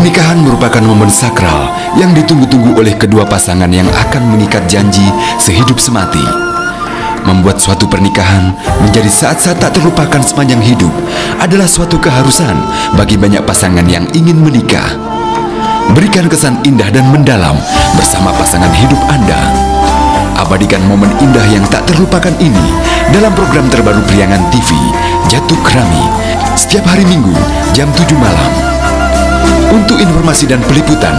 Pernikahan merupakan momen sakral yang ditunggu-tunggu oleh kedua pasangan yang akan mengikat janji sehidup semati. Membuat suatu pernikahan menjadi saat-saat tak terlupakan sepanjang hidup adalah suatu keharusan bagi banyak pasangan yang ingin menikah. Berikan kesan indah dan mendalam bersama pasangan hidup Anda. Abadikan momen indah yang tak terlupakan ini dalam program terbaru Priangan TV, Jatuh Krami, setiap hari Minggu jam 7 malam. Untuk informasi dan peliputan,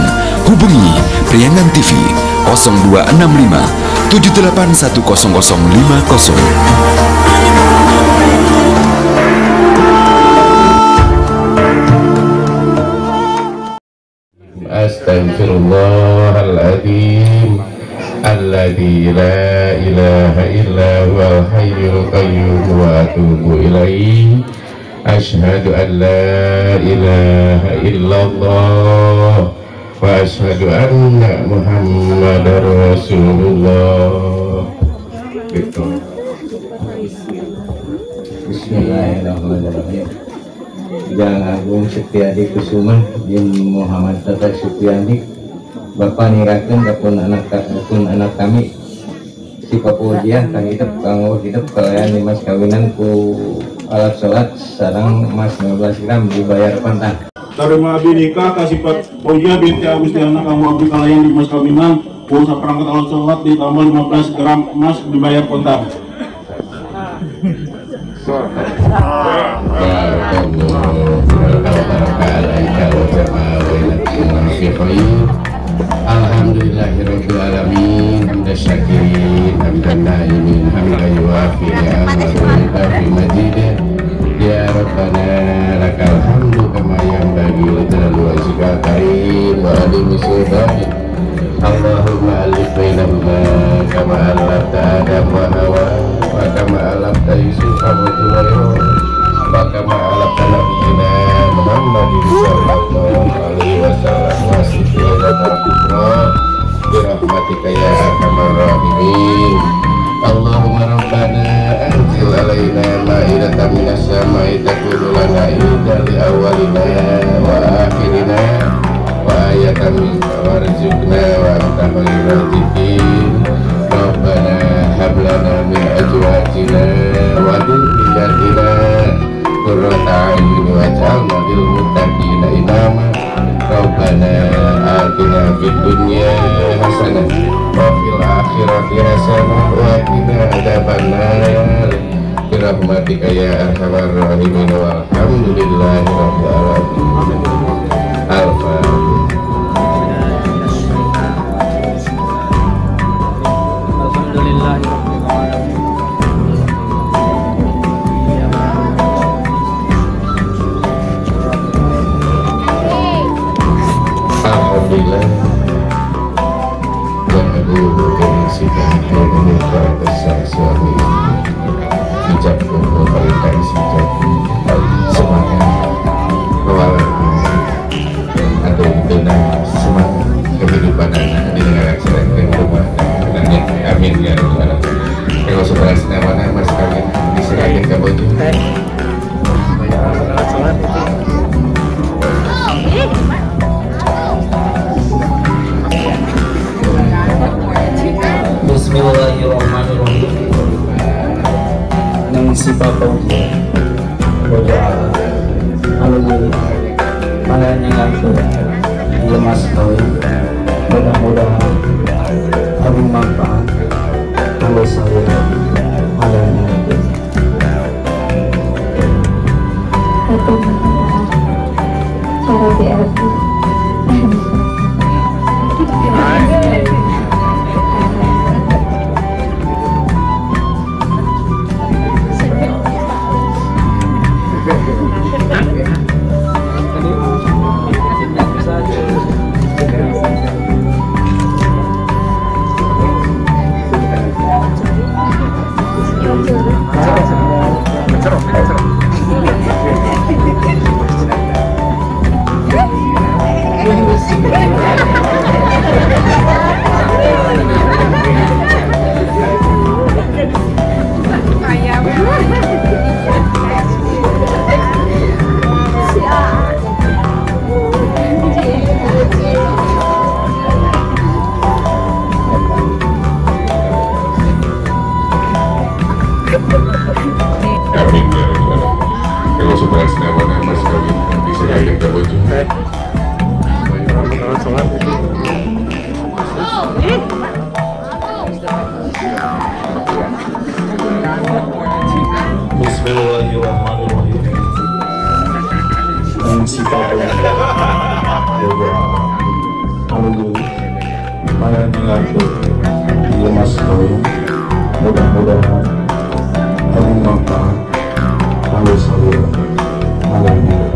hubungi Priangan TV 0265 781050. Astaghfirullahaladzim alladzi la ilaha illa huwal hayyul qayyum wa atubu ilaihi. Asyhadu an la ilaha illallah wa asyhadu anna Muhammadar Rasulullah. Bismillahirrahmanirrahim. Jang Agung Setiadi Kusuma bin Muhammad Tata Supiandi, Bapak nirakeun kapun anak kami si Papujiah kang hidup kanggo hidup kalian di mas kawinan ku alat sholat sarang emas 15 gram dibayar pantang. Terima binika kasih Papujiah binti Agustiana kanggo abdi kalian di mas kawinan ku saperangkat alat sholat ditambah 15 gram emas dibayar pantang. Alhamdulillahirabbil alamin, hamdan syakirin, hamdan naimin, hamdan yuafi ni'amahu fi majidih. Ya Rabbana lakal hamdu kama yanbaghi li jalali wajhikal karim wa adimi sultanik. Allahumma alif bainahuma kama alafta Adam wa Hawa wa kama alafta Yusuf wa Zulaikha wa kama alafta nabiyina Muhammadin sallallahu alaihi wasallam wa sallam birahmatika ya arhamar rahimin. Allahumma rabbana anzil alaina ma'idatan minas sama'i takunu lana idan li awwalina wa akhirina wa ayatan minka warzuqna wa anta khairul raziqin. Rabbana hab lana min azwajina wa dhurriyyatina qurrata a'yun waj'alna lil muttaqina imama. Rabbana atina fid dunya hasanah wa fil akhirati hasanah wa qina adzabannar birahmatika ya arhamar rahimin walhamdulillahi rabbil alamin. Al-Fatihah. Alhamdulillah Wa'aduhu kemensikan Menikah besar suami Hijab kumpul perintah hijab Semangat Mewalarkan Aduh benar semangat Kehidupan anak di negara Serengkeng rumah Kenanya amin ya Rabbal alamin. Kalau saudara senawana mas kalian diserahkan ke bojo Bismillahirrahmanirrahim. Nang si Papujiah berdoa alhamdulillah malahnya ngaku lemas kawin mudah-mudahan abu manfaat kalau saya malahnya ngaku cara diarti Cerok. Bismillahirrahmanirrahim. Dan sifatnya lalu mana mengatur dia masuk mudah-mudahan bermanfaat. Lalu selalu malam